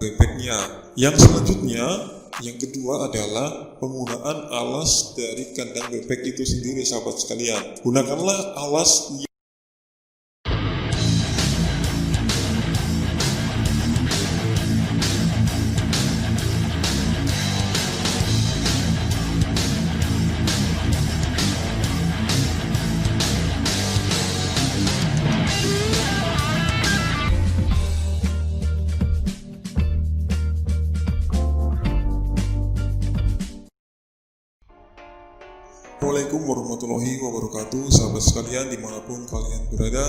bebeknya. Yang selanjutnya, yang kedua adalah penggunaan alas dari kandang bebek itu sendiri, sahabat sekalian. Gunakanlah alas Assalamualaikum warahmatullahi wabarakatuh, sahabat sekalian dimanapun kalian berada.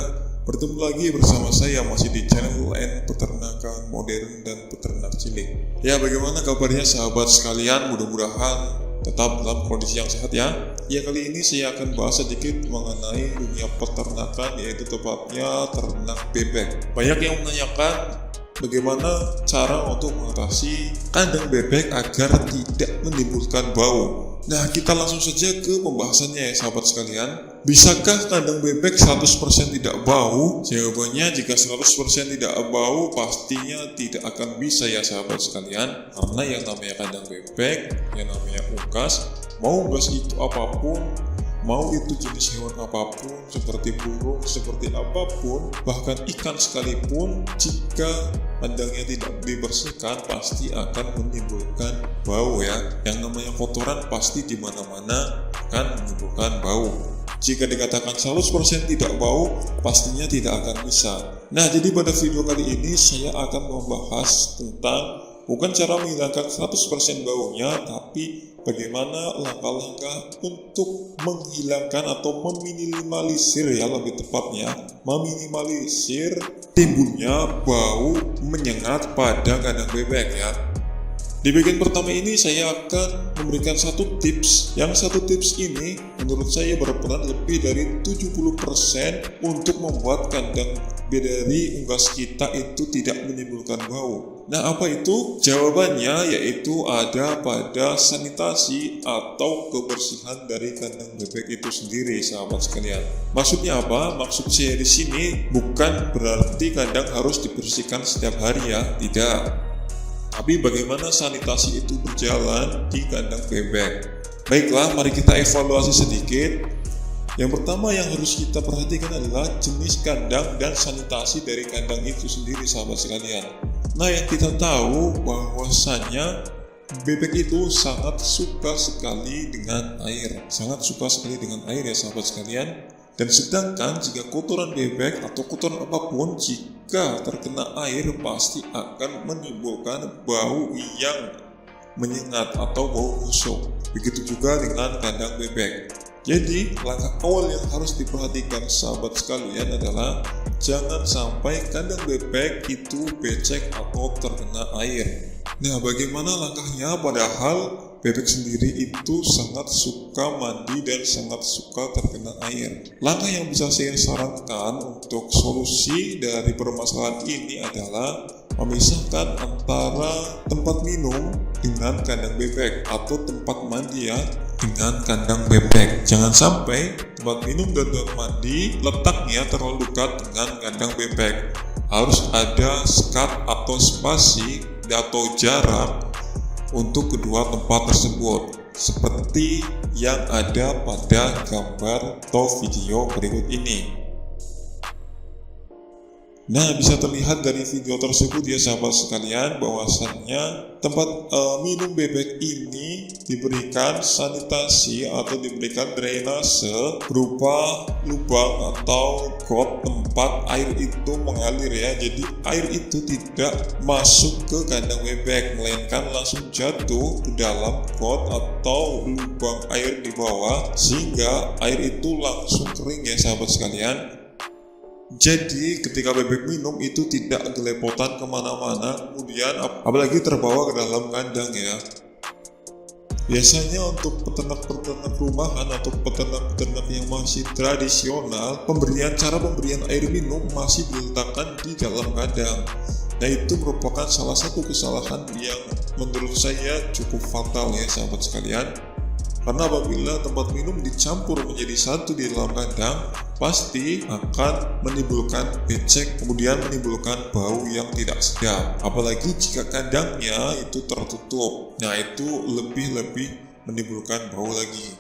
Bertemu lagi bersama saya masih di channel Peternakan Modern dan Peternak Cilik. Ya, bagaimana kabarnya sahabat sekalian? Mudah-mudahan tetap dalam kondisi yang sehat ya. Ya, kali ini saya akan bahas sedikit mengenai dunia peternakan, yaitu tepatnya ternak bebek. Banyak yang menanyakan bagaimana cara untuk mengatasi kandang bebek agar tidak menimbulkan bau. Nah, kita langsung saja ke pembahasannya ya sahabat sekalian. Bisakah kandang bebek 100% tidak bau? Jawabannya, jika 100% tidak bau, pastinya tidak akan bisa ya sahabat sekalian. Karena yang namanya kandang bebek, yang namanya unggas, mau unggas itu apapun, mau itu jenis hewan apapun, seperti burung, seperti apapun, bahkan ikan sekalipun, jika kandangnya tidak dibersihkan pasti akan menimbulkan bau ya. Yang namanya kotoran pasti di mana-mana akan menimbulkan bau. Jika dikatakan 100% tidak bau, pastinya tidak akan bisa. Nah, jadi pada video kali ini saya akan membahas tentang bukan cara menghilangkan 100% baunya, tapi bagaimana langkah-langkah untuk menghilangkan atau meminimalisir ya, lebih tepatnya meminimalisir timbulnya bau menyengat pada kandang bebek ya. Di bagian pertama ini saya akan memberikan satu tips. Yang satu tips ini menurut saya berperan lebih dari 70% untuk membuat kandang dari unggas kita itu tidak menimbulkan bau. Nah, apa itu? Jawabannya yaitu ada pada sanitasi atau kebersihan dari kandang bebek itu sendiri, sahabat sekalian. Maksudnya apa? Maksud saya di sini bukan berarti kandang harus dibersihkan setiap hari ya, tidak. Tapi bagaimana sanitasi itu berjalan di kandang bebek. Baiklah, mari kita evaluasi sedikit. Yang pertama yang harus kita perhatikan adalah jenis kandang dan sanitasi dari kandang itu sendiri, sahabat sekalian. Nah, yang kita tahu bahwasannya bebek itu sangat suka sekali dengan air. Sangat suka sekali dengan air ya sahabat sekalian. Dan sedangkan jika kotoran bebek atau kotoran apapun jika terkena air pasti akan menimbulkan bau yang menyengat atau bau busuk. Begitu juga dengan kandang bebek. Jadi langkah awal yang harus diperhatikan sahabat sekalian adalah jangan sampai kandang bebek itu becek atau terkena air. Nah, bagaimana langkahnya? Padahal bebek sendiri itu sangat suka mandi dan sangat suka terkena air. Langkah yang bisa saya sarankan untuk solusi dari permasalahan ini adalah memisahkan antara tempat minum dengan kandang bebek atau tempat mandi ya dengan kandang bebek. Jangan sampai tempat minum dan tempat mandi letaknya terlalu dekat dengan kandang bebek. Harus ada sekat atau spasi atau jarak untuk kedua tempat tersebut, seperti yang ada pada gambar atau video berikut ini. Nah, bisa terlihat dari video tersebut ya sahabat sekalian bahwasannya tempat minum bebek ini diberikan sanitasi atau diberikan drainase berupa lubang atau got tempat air itu mengalir ya. Jadi air itu tidak masuk ke kandang bebek melainkan langsung jatuh ke dalam got atau lubang air di bawah sehingga air itu langsung kering ya sahabat sekalian. Jadi ketika bebek minum itu tidak gelepotan kemana-mana, kemudian apalagi terbawa ke dalam kandang ya. Biasanya untuk peternak-peternak rumahan atau peternak-peternak yang masih tradisional, cara pemberian air minum masih diletakkan di dalam kandang. Nah, itu merupakan salah satu kesalahan yang menurut saya cukup fatal ya sahabat sekalian. Karena apabila tempat minum dicampur menjadi satu di dalam kandang, pasti akan menimbulkan becek, kemudian menimbulkan bau yang tidak sedap. Apalagi jika kandangnya itu tertutup, nah itu lebih menimbulkan bau lagi.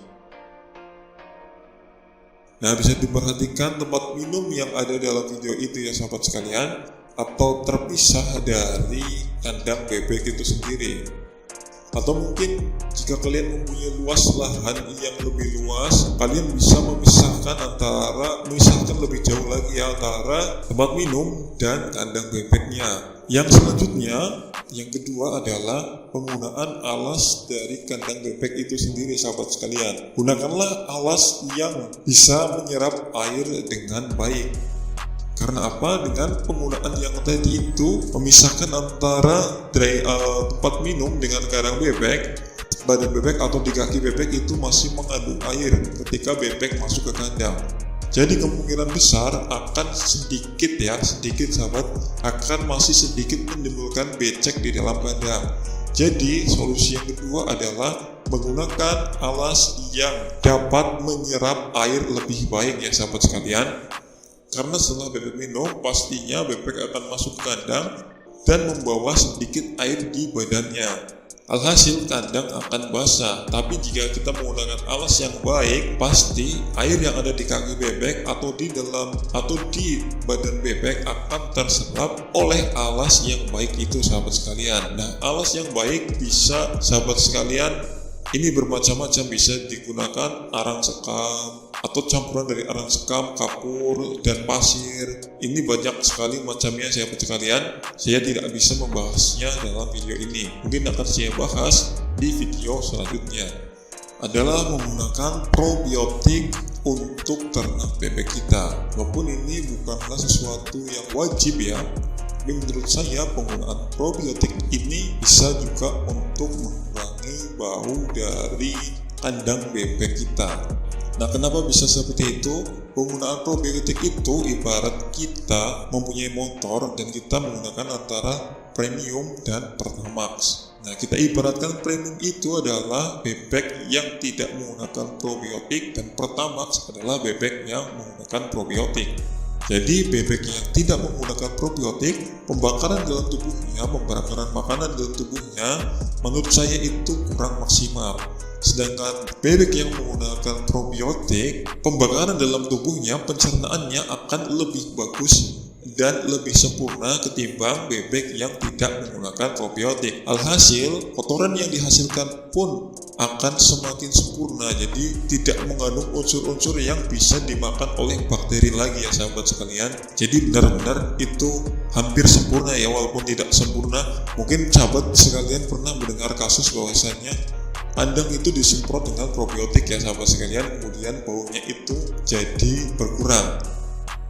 Nah, bisa diperhatikan tempat minum yang ada dalam video itu ya sahabat sekalian, atau terpisah dari kandang bebek itu sendiri. Atau mungkin jika kalian mempunyai luas lahan yang lebih luas, kalian bisa memisahkan lebih jauh lagi antara tempat minum dan kandang bebeknya. Yang selanjutnya, yang kedua adalah penggunaan alas dari kandang bebek itu sendiri sahabat sekalian. Gunakanlah alas yang bisa menyerap air dengan baik. Karena apa? Dengan penggunaan yang tadi itu memisahkan antara tempat minum dengan kandang bebek, badan bebek atau di kaki bebek itu masih mengandung air ketika bebek masuk ke kandang. Jadi kemungkinan besar akan sedikit sahabat, akan masih sedikit menimbulkan becek di dalam kandang. Jadi solusi yang kedua adalah menggunakan alas yang dapat menyerap air lebih baik ya sahabat sekalian. Karena setelah bebek minum, pastinya bebek akan masuk ke kandang dan membawa sedikit air di badannya. Alhasil kandang akan basah. Tapi jika kita menggunakan alas yang baik, pasti air yang ada di kaki bebek atau di badan bebek akan terserap oleh alas yang baik itu sahabat sekalian. Nah, alas yang baik bisa sahabat sekalian ini bermacam-macam, bisa digunakan arang sekam atau campuran dari arang sekam, kapur, dan pasir. Ini banyak sekali macamnya sahabat sekalian. Saya tidak bisa membahasnya dalam video ini. Mungkin akan saya bahas di video selanjutnya. Adalah menggunakan probiotik untuk ternak bebek kita. Walaupun ini bukanlah sesuatu yang wajib ya, tapi menurut saya penggunaan probiotik ini bisa juga untuk mengurangi bau dari kandang bebek kita. Nah, kenapa bisa seperti itu? Penggunaan probiotik itu ibarat kita mempunyai motor dan kita menggunakan antara premium dan pertamax. Nah, kita ibaratkan premium itu adalah bebek yang tidak menggunakan probiotik dan pertamax adalah bebek yang menggunakan probiotik. Jadi bebek yang tidak menggunakan probiotik, pembakaran dalam tubuhnya, pembakaran makanan dalam tubuhnya menurut saya itu kurang maksimal. Sedangkan bebek yang menggunakan probiotik, pembakaran dalam tubuhnya, pencernaannya akan lebih bagus dan lebih sempurna ketimbang bebek yang tidak menggunakan probiotik. Alhasil, kotoran yang dihasilkan pun akan semakin sempurna, jadi tidak mengandung unsur-unsur yang bisa dimakan oleh bakteri lagi ya sahabat sekalian. Jadi benar-benar itu hampir sempurna ya, walaupun tidak sempurna. Mungkin sahabat sekalian pernah mendengar kasus bahwasannya kandang itu disemprot dengan probiotik ya sahabat sekalian, kemudian baunya itu jadi berkurang.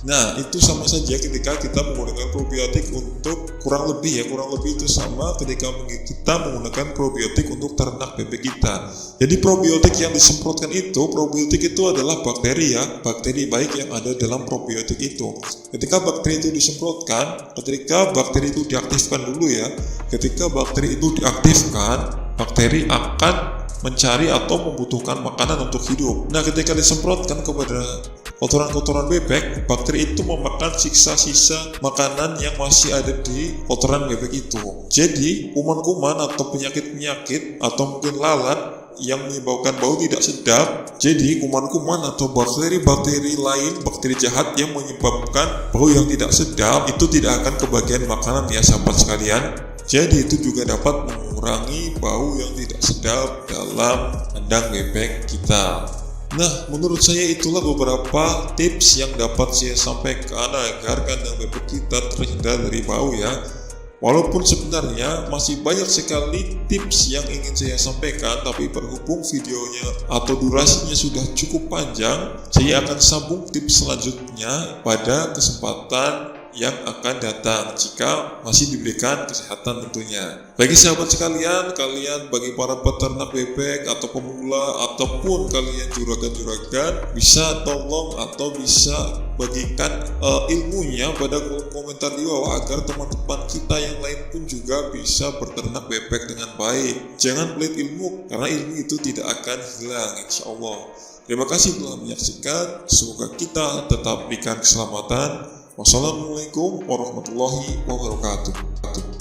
Nah, itu sama saja ketika kita menggunakan probiotik untuk kurang lebih itu sama ketika kita menggunakan probiotik untuk ternak bebek kita. Jadi probiotik yang disemprotkan itu, probiotik itu adalah bakteri ya, bakteri baik yang ada dalam probiotik itu. Ketika bakteri itu disemprotkan, ketika bakteri itu diaktifkan dulu ya, ketika bakteri itu diaktifkan, bakteri akan mencari atau membutuhkan makanan untuk hidup. Nah, ketika disemprotkan kepada kotoran-kotoran bebek, bakteri itu memakan sisa-sisa makanan yang masih ada di kotoran bebek itu. Jadi, kuman-kuman atau penyakit-penyakit atau mungkin lalat yang menyebabkan bau tidak sedap, jadi kuman-kuman atau bakteri-bakteri lain, bakteri jahat yang menyebabkan bau yang tidak sedap itu tidak akan kebagian makanan ya sahabat sekalian. Jadi itu juga dapat mengurangi bau yang tidak sedap dalam kandang bebek kita. Nah, menurut saya itulah beberapa tips yang dapat saya sampaikan agar kandang bebek kita terhindar dari bau ya. Walaupun sebenarnya masih banyak sekali tips yang ingin saya sampaikan, tapi berhubung videonya atau durasinya sudah cukup panjang, saya akan sambung tips selanjutnya pada kesempatan yang akan datang jika masih diberikan kesehatan tentunya. Bagi sahabat sekalian, kalian bagi para peternak bebek atau pemula ataupun kalian juragan-juragan bisa tolong atau bisa bagikan ilmunya pada kolom komentar di bawah agar teman-teman kita yang lain pun juga bisa berternak bebek dengan baik. Jangan pelit ilmu karena ilmu itu tidak akan hilang insya Allah. Terima kasih telah menyaksikan. Semoga kita tetap diberikan keselamatan. Wassalamualaikum warahmatullahi wabarakatuh.